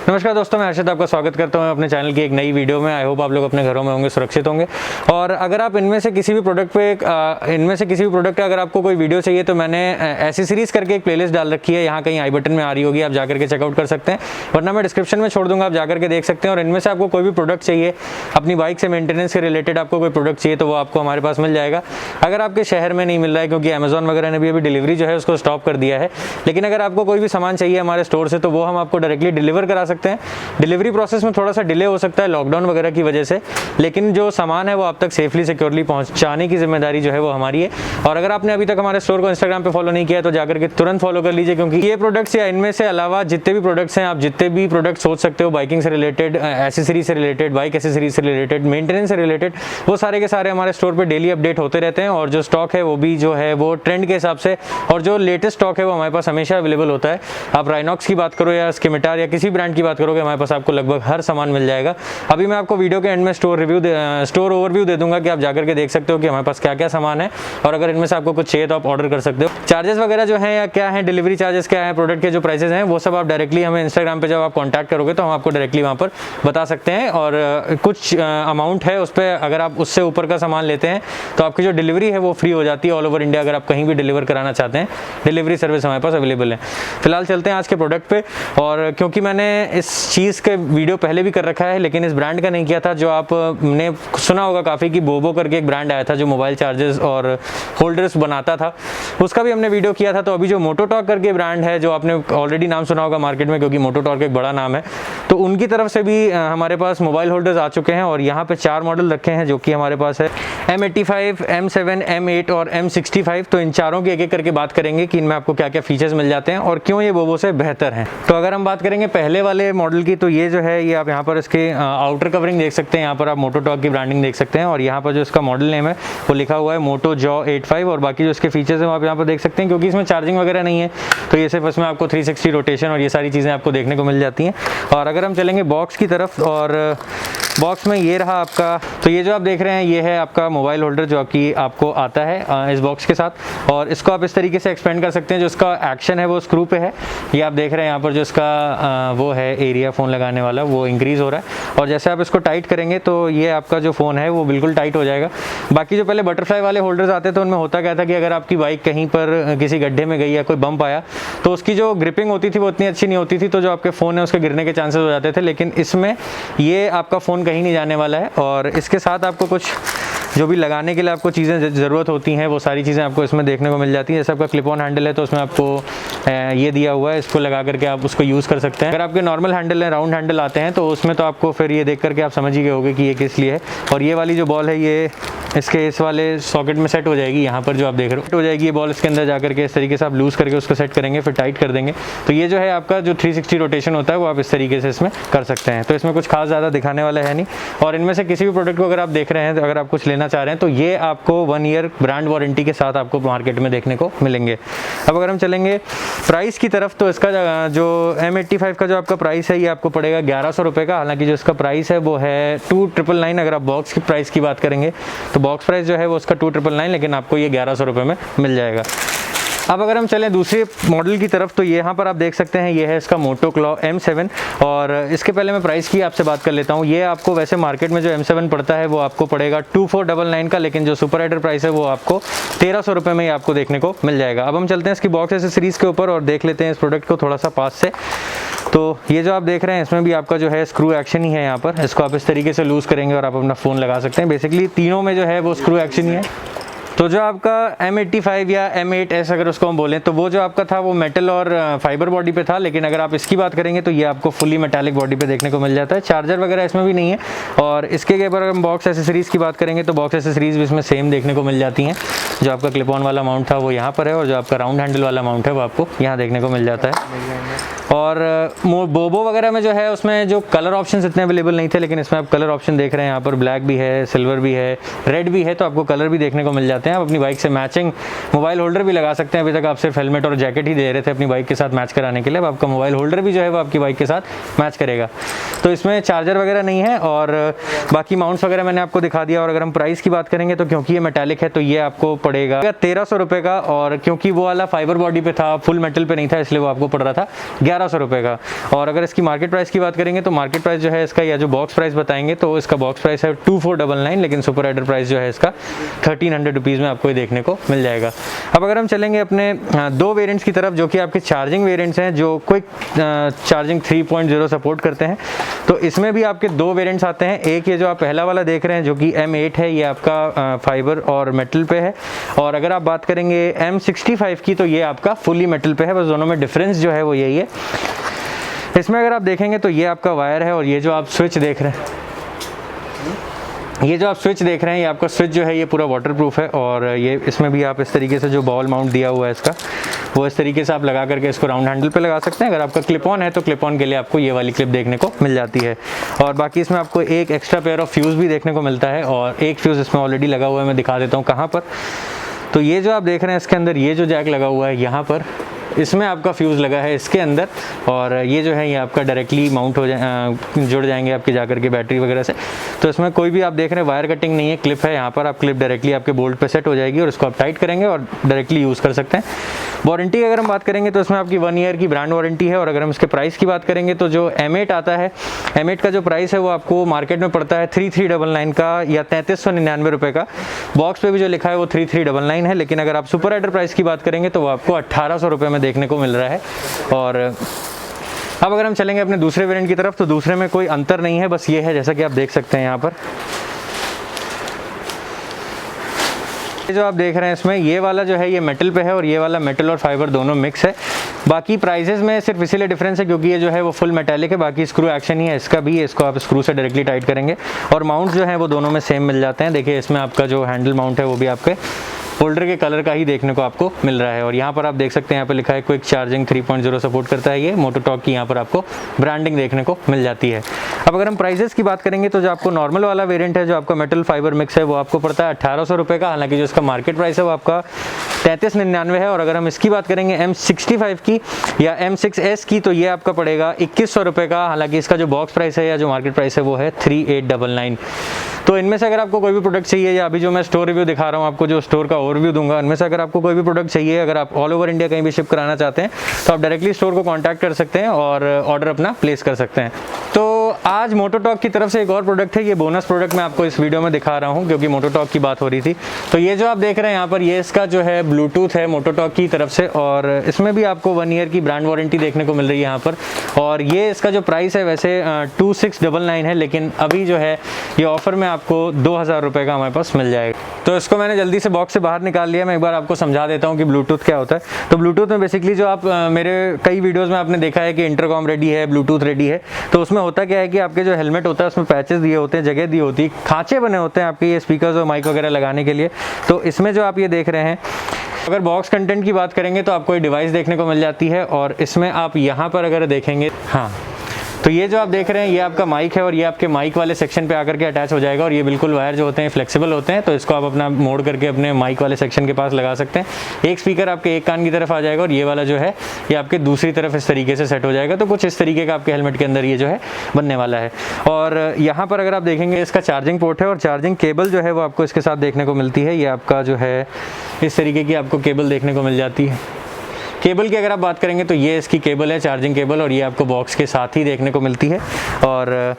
नमस्कार दोस्तों, मैं हर्षद आपका स्वागत करता हूं अपने चैनल की एक नई वीडियो में। आई होप आप लोग अपने घरों में होंगे, सुरक्षित होंगे। और अगर आप इनमें से किसी भी प्रोडक्ट का अगर आपको कोई वीडियो चाहिए तो मैंने एसेसरीज करके एक प्लेलिस्ट डाल रखी है, यहाँ कहीं आई बटन में आ रही होगी, आप जाकर के चेकआउट कर सकते हैं, वरना मैं डिस्क्रिप्शन में छोड़ दूंगा, आप जाकर के देख सकते हैं। और इनमें से आपको कोई भी प्रोडक्ट चाहिए, अपनी बाइक से मेंटेनेंस से रिलेटेड आपको कोई प्रोडक्ट चाहिए तो वो आपको हमारे पास मिल जाएगा। अगर आपके शहर में नहीं मिल रहा है, क्योंकि अमेजॉन वगैरह ने भी अभी डिलीवरी जो है उसको स्टॉप कर दिया है, लेकिन अगर आपको कोई भी सामान चाहिए हमारे स्टोर से तो वो हम आपको डायरेक्टली डिलीवर करा सकते हैं। डिलीवरी प्रोसेस में थोड़ा सा डिले हो सकता है लॉकडाउन वगैरह की वजह से, लेकिन जो सामान है वो आप तक सेफली सिक्योरली पहुंचाने की जिम्मेदारी जो है वो हमारी है। और अगर आपने अभी तक हमारे स्टोर को इंस्टाग्राम पे फॉलो नहीं किया है तो जाकर के तुरंत फॉलो कर लीजिए, क्योंकि ये प्रोडक्ट्स या इनमें से अलावा जितने भी प्रोडक्ट्स हैं, आप जितने भी प्रोडक्ट सोच सकते हो बाइकिंग से रिलेटेड, एसेसरीज से रिलेटेड, बाइक एसेसरीज से रिलेटेड, मेंटेनेंस से रिलेटेड, वो सारे के सारे हमारे स्टोर पर डेली अपडेट होते रहते हैं। और जो स्टॉक है वो भी जो है वो ट्रेंड के हिसाब से, और जो लेटेस्ट स्टॉक है वो हमारे पास हमेशा अवेलेबल होता है। आप राइनॉक्स की बात करो या स्किमिटार या किसी ब्रांड की बात करोगे, हमारे पास आपको लगभग हर सामान मिल जाएगा। अभी मैं आपको वीडियो के एंड में स्टोर ओवरव्यू दे दूंगा कि आप जाकर के देख सकते हो कि हमारे पास क्या क्या सामान है, और अगर इनमें से आपको कुछ चाहिए तो आप ऑर्डर कर सकते हो। चार्जेस वगैरह जो है या क्या है, डिलीवरी चार्जेस क्या है, प्रोडक्ट के जो प्राइसेस हैं वो सब आप डायरेक्टली हमें इंस्टाग्राम पे जब आप कॉन्टैक्ट करोगे तो हम आपको डायरेक्टली वहाँ पर बता सकते हैं। और कुछ अमाउंट है उस पर, अगर आप उससे ऊपर का सामान लेते हैं तो आपकी जो डिलीवरी है वो फ्री हो जाती है ऑल ओवर इंडिया। अगर आप कहीं भी डिलीवर कराना चाहते हैं, डिलीवरी सर्विस हमारे पास अवेलेबल है। फिलहाल चलते हैं आज के प्रोडक्ट पे। और क्योंकि मैंने इस चीज़ के वीडियो पहले भी कर रखा है लेकिन इस ब्रांड का नहीं किया था, जो आपने सुना होगा काफ़ी कि बोबो करके एक ब्रांड आया था जो मोबाइल चार्जर्स और होल्डर्स बनाता था, उसका भी हमने वीडियो किया था। तो अभी जो मोटो टॉर्क करके ब्रांड है, जो आपने ऑलरेडी नाम सुना होगा मार्केट में, क्योंकि मोटो टॉर्क एक बड़ा नाम है, तो उनकी तरफ से भी हमारे पास मोबाइल होल्डर्स आ चुके हैं। और यहाँ पे 4 मॉडल रखे हैं जो कि हमारे पास है M85, M7, M8 और M65। तो इन चारों की एक एक करके बात करेंगे कि इनमें आपको क्या क्या फीचर्स मिल जाते हैं और क्यों ये बोबो से बेहतर हैं। तो अगर हम बात करेंगे पहले वाले मॉडल की, तो ये जो है ये आप यहाँ पर इसके आउटर कवरिंग देख सकते हैं, यहाँ पर आप मोटो टॉर्क की ब्रांडिंग देख सकते हैं। और यहाँ पर जो इसका मॉडल नेम है वो लिखा हुआ है मोटो जॉ 85। और बाकी जो इसके फीचर्स हैं वो आप यहाँ पर देख सकते हैं। क्योंकि इसमें चार्जिंग वगैरह नहीं है तो ये सिर्फ इसमें आपको 360 रोटेशन और ये सारी चीज़ें आपको देखने को मिल जाती हैं। और अगर हम चलेंगे बॉक्स की तरफ, और बॉक्स में ये रहा आपका, तो ये जो आप देख रहे हैं ये है आपका मोबाइल होल्डर जो कि आपको आता है इस बॉक्स के साथ। और इसको आप इस तरीके से एक्सपेंड कर सकते हैं। जो इसका एक्शन है वो स्क्रू पे है, ये आप देख रहे हैं यहाँ पर जो इसका वो है एरिया फ़ोन लगाने वाला वो इंक्रीज़ हो रहा है। और जैसे आप इसको टाइट करेंगे तो ये आपका जो फ़ोन है वो बिल्कुल टाइट हो जाएगा। बाकी जो पहले बटरफ्लाई वाले होल्डर्स आते थे उनमें होता क्या था कि अगर आपकी बाइक कहीं पर किसी गड्ढे में गई या कोई बम्प आया तो उसकी जो ग्रिपिंग होती थी वो उतनी अच्छी नहीं होती थी, तो जो आपके फ़ोन है उसके गिरने के चांसेस हो जाते थे। लेकिन इसमें ये आपका फ़ोन कहीं नहीं जाने वाला है। और इसके साथ आपको कुछ जो भी लगाने के लिए आपको चीज़ें ज़रूरत होती हैं वो सारी चीज़ें आपको इसमें देखने को मिल जाती हैं। जैसे आपका क्लिप ऑन हैंडल है तो उसमें आपको ये दिया हुआ है, इसको लगा करके आप उसको यूज़ कर सकते हैं। अगर आपके नॉर्मल हैंडल है, राउंड हैंडल आते हैं, तो उसमें तो आपको फिर ये देख करके आप समझ ही गए होंगे कि ये किस लिए है। और ये वाली जो बॉल है ये इसके इस वाले सॉकेट में सेट हो जाएगी, यहाँ पर जो आप देख रहे हो सेट हो जाएगी ये बॉल इसके अंदर जा करके। इस तरीके से आप लूज़ करके उसको सेट करेंगे, फिर टाइट कर देंगे, तो ये जो है आपका जो 360 रोटेशन होता है वो आप इस तरीके से इसमें कर सकते हैं। तो इसमें कुछ खास ज़्यादा दिखाने वाला है नहीं। और इनमें से किसी भी प्रोडक्ट को अगर आप देख रहे हैं, अगर आप कुछ लेना चाह रहे हैं, तो ये आपको 1 ईयर ब्रांड वारंटी के साथ आपको मार्केट में देखने को मिलेंगे। अब अगर हम चलेंगे प्राइस की तरफ, तो इसका जो M85 का जो आपका प्राइस है ये आपको पड़ेगा 1100 रुपये का। हालांकि जो इसका प्राइस है वो है 2999। अगर आप बॉक्स की प्राइस की बात करेंगे तो बॉक्स प्राइस जो है वो उसका 2999, लेकिन आपको ये 1100 रुपये में मिल जाएगा। अब अगर हम चलें दूसरे मॉडल की तरफ, तो यहाँ पर आप देख सकते हैं ये है इसका मोटो क्लॉ M7। और इसके पहले मैं प्राइस की आपसे बात कर लेता हूँ। ये आपको वैसे मार्केट में जो M7 पड़ता है वो आपको पड़ेगा 2499 का, लेकिन जो सुपर राइडर प्राइस है वो आपको 1300 रुपये में ही आपको देखने को मिल जाएगा। अब हम चलते हैं इसकी बॉक्स एसेसरीज़ के ऊपर और देख लेते हैं इस प्रोडक्ट को थोड़ा सा पास से। तो ये जो आप देख रहे हैं इसमें भी आपका जो है स्क्रू एक्शन ही है। यहाँ पर इसको आप इस तरीके से लूज़ करेंगे और आप अपना फ़ोन लगा सकते हैं। बेसिकली तीनों में जो है वो स्क्रू एक्शन ही है। तो जो आपका M85 या M8S अगर उसको हम बोलें, तो वो जो आपका था वो मेटल और फाइबर बॉडी पे था, लेकिन अगर आप इसकी बात करेंगे तो ये आपको फुली मेटालिक बॉडी पे देखने को मिल जाता है। चार्जर वगैरह इसमें भी नहीं है। और इसके अगर हम बॉक्स एसेसरीज़ की बात करेंगे तो बॉक्स एसेसरीज़ भी इसमें सेम देखने को मिल जाती हैं। जो आपका क्लिप ऑन वाला माउंट था वो यहाँ पर है, और जो आपका राउंड हैंडल वाला माउंट है वो आपको यहाँ देखने को मिल जाता है। और बोबो वगैरह में जो है उसमें जो कलर ऑप्शन इतने अवेलेबल नहीं थे, लेकिन इसमें आप कलर ऑप्शन देख रहे हैं। यहाँ पर ब्लैक भी है, सिल्वर भी है, रेड भी है, तो आपको कलर भी देखने को मिल जाता है। जाते हैं। आप अपनी बाइक से मैचिंग मोबाइल होल्डर भी लगा सकते हैं। अभी तक आप सिर्फ हेलमेट और जैकेट ही दे रहे थे अपनी बाइक के साथ मैच कराने के लिए, अब आपका मोबाइल होल्डर भी जो है वो आपकी बाइक के साथ मैच करेगा। तो इसमें चार्जर वगैरह नहीं है और बाकी माउंट्स वगैरह मैंने आपको दिखा दिया। और अगर हम प्राइस की बात करेंगे तो क्योंकि ये मेटालिक है तो ये आपको पड़ेगा 1300 रुपये का, और क्योंकि वो वाला फाइबर बॉडी पे था, फुल मेटल पे नहीं था, इसलिए वो आपको पड़ रहा था 1100 रुपये का। और अगर इसकी मार्केट प्राइस की बात करेंगे तो मार्केट प्राइस जो है इसका, या जो बॉक्स प्राइस बताएंगे तो इसका बॉक्स प्राइस है 2499, लेकिन सुपर राइडर प्राइस जो है इसका 1300 रुपीज़ में आपको ये देखने को मिल जाएगा। अब अगर हम चलेंगे अपने दो वेरिएंट्स की तरफ जो कि आपके चार्जिंग वेरिएंट्स हैं, जो क्विक चार्जिंग 3.0 सपोर्ट करते हैं, तो इसमें भी आपके दो वेरिएंट्स आते हैं। एक ये जो आप पहला वाला देख रहे हैं जो कि M8 है, ये आपका फाइबर और मेटल पे है। और अगर आप बात करेंगे M65 की तो ये आपका फुली मेटल पे है। बस दोनों में डिफरेंस जो है वो यही है। इसमें अगर आप देखेंगे तो ये आपका वायर है, और ये जो आप स्विच देख रहे हैं, ये आपका स्विच जो है ये पूरा वाटरप्रूफ है। और ये इसमें भी आप इस तरीके से जो बॉल माउंट दिया हुआ है इसका, वो इस तरीके से आप लगा करके इसको राउंड हैंडल पे लगा सकते हैं। अगर आपका क्लिप ऑन है तो क्लिप ऑन के लिए आपको ये वाली क्लिप देखने को मिल जाती है। और बाकी इसमें आपको एक एक्स्ट्रा पेयर ऑफ फ्यूज़ भी देखने को मिलता है, और एक फ्यूज़ इसमें ऑलरेडी लगा हुआ है, मैं दिखा देता हूँ कहाँ पर। तो ये जो आप देख रहे हैं इसके अंदर ये जो जैक लगा हुआ है यहाँ पर, इसमें आपका फ्यूज़ लगा है इसके अंदर। और ये जो है ये आपका डायरेक्टली माउंट हो जुड़ जाएंगे आपके जाकर के बैटरी वगैरह से। तो इसमें कोई भी आप देख रहे हैं वायर कटिंग नहीं है, क्लिप है यहाँ पर। आप क्लिप डायरेक्टली आपके बोल्ट पे सेट हो जाएगी और इसको आप टाइट करेंगे और डायरेक्टली यूज़ कर सकते हैं। वारंटी की अगर हम बात करेंगे तो इसमें आपकी 1 ईयर की ब्रांड वारंटी है। और अगर हम इसके प्राइस की बात करेंगे तो जो M8 आता है, M8 का जो प्राइस है वो आपको मार्केट में पड़ता है 3399 का या 3399 रुपये का। बॉक्स पे भी जो लिखा है वो 3399 है, लेकिन अगर आप सुपर राइडर प्राइस की बात करेंगे तो वो आपको 1800 रुपये में देखने को मिल रहा है। और अब अगर हम चलेंगे अपने दूसरे वेरिएंट की तरफ तो दूसरे में कोई अंतर नहीं है, बस ये है जैसा कि आप देख सकते हैं यहाँ पर। ये जो आप देख रहे हैं इसमें ये वाला जो है ये मेटल पे है, और ये वाला मेटल और फाइबर दोनों मिक्स है। बाकी प्राइसेस में सिर्फ इसीलिए डिफरेंस है क्योंकि ये जो है वो फुल मेटालिक है, बाकी स्क्रू एक्शन ही है इसका भी। इसको आप स्क्रू से डायरेक्टली टाइट करेंगे और माउंट जो है वो दोनों में सेम मिल जाते हैं। देखिए इसमें आपका जो हैंडल माउंट है वो भी आपके होल्डर के कलर का ही देखने को आपको मिल रहा है। और यहाँ पर आप देख सकते हैं यहाँ पे लिखा है क्विक चार्जिंग 3.0 सपोर्ट करता है ये। मोटो टॉर्क की यहाँ पर आपको ब्रांडिंग देखने को मिल जाती है। अब अगर हम प्राइसेस की बात करेंगे तो जो आपको नॉर्मल वाला वेरिएंट है जो आपका मेटल फाइबर मिक्स है वो आपको पड़ता है 1800 रुपये का, हालांकि जो इसका मार्केट प्राइस है वो आपका 3399 है। और अगर हम इसकी बात करेंगे M65 की या M6S की तो ये आपका पड़ेगा 2100 रुपये का, हालांकि इसका जो बॉक्स प्राइस है या जो मार्केट प्राइस है वो है 3899। तो इनमें से अगर आपको कोई भी प्रोडक्ट चाहिए, या अभी जो मैं स्टोर रिव्यू दिखा रहा हूँ आपको, जो स्टोर का ओवरव्यू दूंगा, इनमें से अगर आपको कोई भी प्रोडक्ट चाहिए, अगर आप ऑल ओवर इंडिया कहीं भी शिप कराना चाहते हैं तो आप डायरेक्टली स्टोर को कांटेक्ट कर सकते हैं और ऑर्डर अपना प्लेस कर सकते हैं। तो आज मोटो टॉर्क की तरफ से एक और प्रोडक्ट है, ये बोनस प्रोडक्ट मैं आपको इस वीडियो में दिखा रहा हूँ क्योंकि मोटो टॉर्क की बात हो रही थी। तो ये जो आप देख रहे हैं यहाँ पर, ये इसका जो है ब्लूटूथ है मोटो टॉर्क की तरफ से, और इसमें भी आपको 1 ईयर की ब्रांड वारंटी देखने को मिल रही है यहाँ पर। और ये इसका जो प्राइस है वैसे 2699 है, लेकिन अभी जो है ये ऑफर में आपको 2000 रुपये का हमारे पास मिल जाएगा। तो इसको मैंने जल्दी से बॉक्स से बाहर निकाल लिया। मैं एक बार आपको समझा देता हूँ कि ब्लूटूथ क्या होता है। तो ब्लूटूथ में बेसिकली जो आप मेरे कई वीडियोज़ में आपने देखा है कि इंटरकॉम रेडी है, ब्लूटूथ रेडी है। तो उसमें होता क्या है कि आपके जो हेलमेट होता है उसमें पैचेस दिए होते हैं, जगह दी होती है, खांचे बने होते हैं आपके ये स्पीकर्स और माइक वगैरह लगाने के लिए। तो इसमें जो आप ये देख रहे हैं, अगर बॉक्स कंटेंट की बात करेंगे तो आपको ये डिवाइस देखने को मिल जाती है। और इसमें आप यहाँ पर अगर देखेंगे, हाँ, तो ये जो आप देख रहे हैं ये आपका माइक है और ये आपके माइक वाले सेक्शन पे आकर के अटैच हो जाएगा। और ये बिल्कुल वायर जो होते हैं फ्लेक्सिबल होते हैं, तो इसको आप अपना मोड़ करके अपने माइक वाले सेक्शन के पास लगा सकते हैं। एक स्पीकर आपके एक कान की तरफ आ जाएगा और ये वाला जो है ये आपके दूसरी तरफ इस तरीके से सेट हो जाएगा। तो कुछ इस तरीके का आपके हेलमेट के अंदर ये जो है बनने वाला है। और यहाँ पर अगर आप देखेंगे इसका चार्जिंग पोर्ट है और चार्जिंग केबल जो है वो आपको इसके साथ देखने को मिलती है। ये आपका जो है इस तरीके की आपको केबल देखने को मिल जाती है। केबल की अगर आप बात करेंगे तो ये इसकी केबल है, चार्जिंग केबल, और ये आपको बॉक्स के साथ ही देखने को मिलती है। और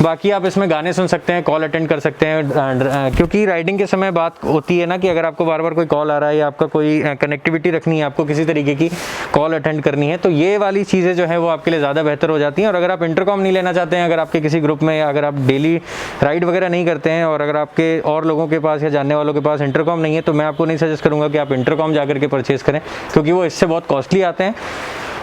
बाकी आप इसमें गाने सुन सकते हैं, कॉल अटेंड कर सकते हैं, क्योंकि राइडिंग के समय बात होती है ना कि अगर आपको बार बार कोई कॉल आ रहा है या आपका कोई कनेक्टिविटी रखनी है, आपको किसी तरीके की कॉल अटेंड करनी है, तो ये वाली चीज़ें जो है वो आपके लिए ज़्यादा बेहतर हो जाती हैं। और अगर आप इंटरकॉम नहीं लेना चाहते हैं, अगर आपके किसी ग्रुप में, या अगर आप डेली राइड वगैरह नहीं करते हैं और अगर आपके और लोगों के पास या जानने वालों के पास इंटरकॉम नहीं है, तो मैं आपको नहीं सजेस्ट करूँगा कि आप इंटरकॉम जाकर के परचेज़ करें, क्योंकि वो इससे बहुत कॉस्टली आते हैं।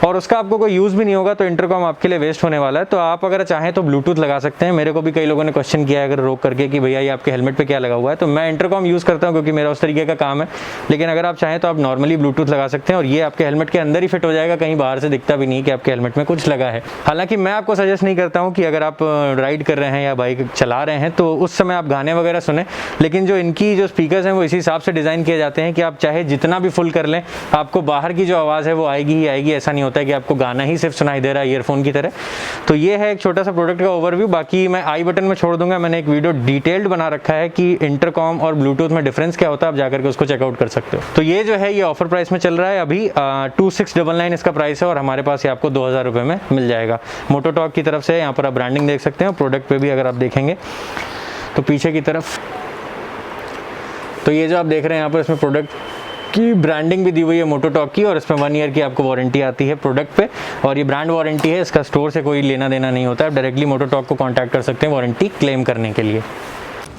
और उसका आपको कोई यूज़ भी नहीं होगा तो इंटरकॉम आपके लिए वेस्ट होने वाला है। तो आप अगर चाहें तो ब्लूटूथ लगा सकते हैं। मेरे को भी कई लोगों ने क्वेश्चन किया है अगर रोक करके कि भैया ये आपके हेलमेट पे क्या लगा हुआ है, तो मैं इंटरकॉम यूज़ करता हूँ क्योंकि मेरा उस तरीके का काम है। लेकिन अगर आप चाहें तो आप नॉर्मली ब्लूटूथ लगा सकते हैं और ये आपके हेलमेट के अंदर ही फिट हो जाएगा, कहीं बाहर से दिखता भी नहीं कि आपके हेलमेट में कुछ लगा है। हालांकि मैं आपको सजेस्ट नहीं करता हूँ कि अगर आप राइड कर रहे हैं या बाइक चला रहे हैं तो उस समय आप गाने वगैरह सुने, लेकिन जो इनकी जो स्पीकर्स हैं वो इसी हिसाब से डिज़ाइन किए जाते हैं कि आप चाहे जितना भी फुल कर लें आपको बाहर की जो आवाज़ है वो आएगी ही आएगी। ऐसा नहीं होता है कि आपको गाना ही सिर्फ सुनाई दे रहा है ईयरफोन की तरह। तो ये है एक छोटा सा प्रोडक्ट का ओवरव्यू। बाकी मैं आई बटन में छोड़ दूंगा, मैंने एक वीडियो डिटेल्ड बना रखा है कि इंटरकॉम और ब्लूटूथ में डिफरेंस क्या होता है, आप जाकर के उसको चेकआउट कर सकते हो। तो ये जो है ये ऑफर प्राइस में चल रहा है अभी 2699 इसका प्राइस है और हमारे पास ये आपको 2000 रुपये में मिल जाएगा। मोटो टॉक की तरफ से यहाँ पर आप ब्रांडिंग देख सकते हैं। प्रोडक्ट पे भी अगर आप देखेंगे तो पीछे की तरफ तो ये जो आप देख रहे हैं यहाँ पर इसमें प्रोडक्ट की ब्रांडिंग भी दी हुई है मोटो टॉक की और इसमें 1 ईयर की आपको वारंटी आती है प्रोडक्ट पे और ये ब्रांड वारंटी है, इसका स्टोर से कोई लेना देना नहीं होता है। आप डायरेक्टली मोटो टॉक को कॉन्टैक्ट कर सकते हैं वारंटी क्लेम करने के लिए।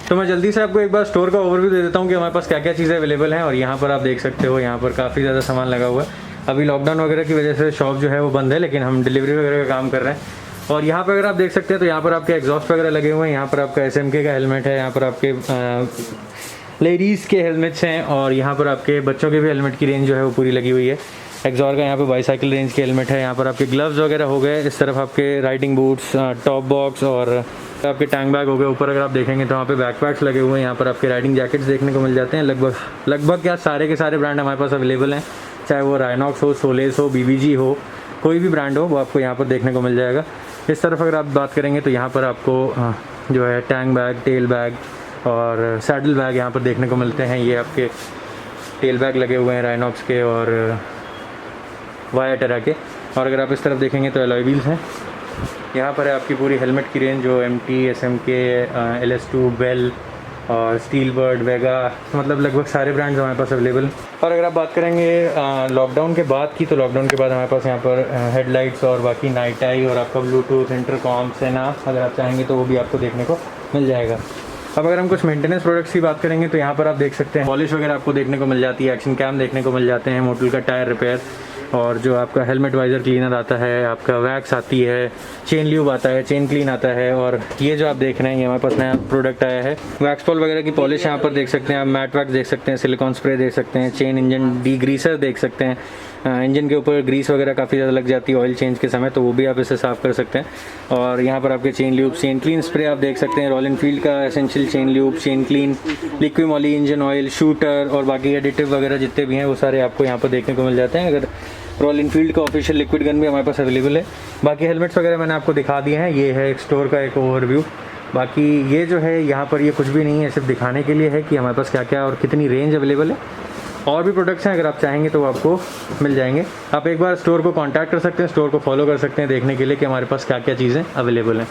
तो मैं जल्दी से आपको एक बार स्टोर का ओवरव्यू दे देता हूँ कि हमारे पास क्या क्या चीज़ें अवेलेबल हैं। और यहाँ पर आप देख सकते हो यहाँ पर काफ़ी ज़्यादा सामान लगा हुआ है। अभी लॉकडाउन वगैरह की वजह से शॉप जो है वो बंद है, लेकिन हम डिलीवरी वगैरह का काम कर रहे हैं। और यहाँ पर अगर आप देख सकते हैं तो यहाँ पर आपके एग्जॉस्ट वगैरह लगे हुए हैं। यहाँ पर आपका SMK का हेलमेट है, यहाँ पर आपके लेडीज़ के हेलमेट्स हैं और यहाँ पर आपके बच्चों के भी हेलमेट की रेंज जो है वो पूरी लगी हुई है। एक्सॉर का यहाँ पे बाईसाइकिल रेंज के हेलमेट है। यहाँ पर आपके ग्लव्स वगैरह हो गए, इस तरफ आपके राइडिंग बूट्स, टॉप बॉक्स और आपके टैंक बैग हो गए। ऊपर अगर आप देखेंगे तो वहाँ पे बैकपैक्स लगे हुए हैं। यहाँ पर आपके राइडिंग जैकेट्स देखने को मिल जाते हैं। लगभग क्या सारे के सारे ब्रांड हमारे पास अवेलेबल हैं, चाहे वो राइनॉक्स हो, सोलेस हो, BBG हो, कोई भी ब्रांड हो वो आपको यहाँ पर देखने को मिल जाएगा। इस तरफ अगर आप बात करेंगे तो यहाँ पर आपको जो है टैंक बैग, टेल बैग और सैडल बैग यहाँ पर देखने को मिलते हैं। ये आपके टेल बैग लगे हुए हैं राइनॉक्स के और वायाटेरा के। और अगर आप इस तरफ देखेंगे तो एलॉय व्हील्स हैं। यहाँ पर है आपकी पूरी हेलमेट की रेंज जो MT, SMK, LS2, बेल और स्टील बर्ड, वेगा, मतलब लगभग सारे ब्रांड्स हमारे पास अवेलेबल। और अगर आप बात करेंगे लॉकडाउन के बाद की तो लॉकडाउन के बाद हमारे पास यहाँ पर हेडलाइट्स और बाकी नाइट आई और आपका ब्लूटूथ, इंटरकॉम, सेना अगर आप चाहेंगे तो वो भी आपको देखने को मिल जाएगा। अब अगर हम कुछ मेंटेनेंस प्रोडक्ट्स की बात करेंगे तो यहाँ पर आप देख सकते हैं पॉलिश वगैरह आपको देखने को मिल जाती है, एक्शन कैम देखने को मिल जाते हैं, मोटल का टायर रिपेयर और जो आपका हेलमेट वाइजर क्लीनर आता है, आपका वैक्स आती है, चेन ल्यूब आता है, चेन क्लीन आता है। और ये जो आप देख रहे हैं ये हमारे पास नया प्रोडक्ट आया है, वैक्स पॉल वगैरह की पॉलिश यहाँ पर देख सकते हैं आप, मैट वैक्स देख सकते हैं, सिलिकॉन स्प्रे देख सकते हैं, चेन इंजन डीग्रीसर देख सकते हैं। इंजन के ऊपर ग्रीस वगैरह काफ़ी ज़्यादा लग जाती है ऑयल चेंज के समय, तो वो भी आप इसे साफ़ कर सकते हैं। और यहाँ पर आपके chain lube, chain clean spray आप देख सकते हैं, रॉयल एनफील्ड का essential chain lube, chain clean, liquid Molly, engine oil, shooter और बाकी एडिटिव वगैरह जितने भी हैं वो सारे आपको यहाँ पर देखने को मिल जाते हैं। अगर रॉयल एनफील्ड का ऑफिशियल लिक्विड गन भी हमारे पास अवेलेबल है। बाकी हेलमेट्स वगैरह मैंने आपको दिखा दिए हैं। ये है एक स्टोर का एक ओवरव्यू। बाकी ये जो है यहाँ पर ये कुछ भी नहीं है, सिर्फ दिखाने के लिए है कि हमारे पास क्या क्या और कितनी रेंज अवेलेबल है। और भी प्रोडक्ट्स हैं, अगर आप चाहेंगे तो वो आपको मिल जाएंगे। आप एक बार स्टोर को कांटेक्ट कर सकते हैं, स्टोर को फॉलो कर सकते हैं देखने के लिए कि हमारे पास क्या क्या चीज़ें अवेलेबल हैं।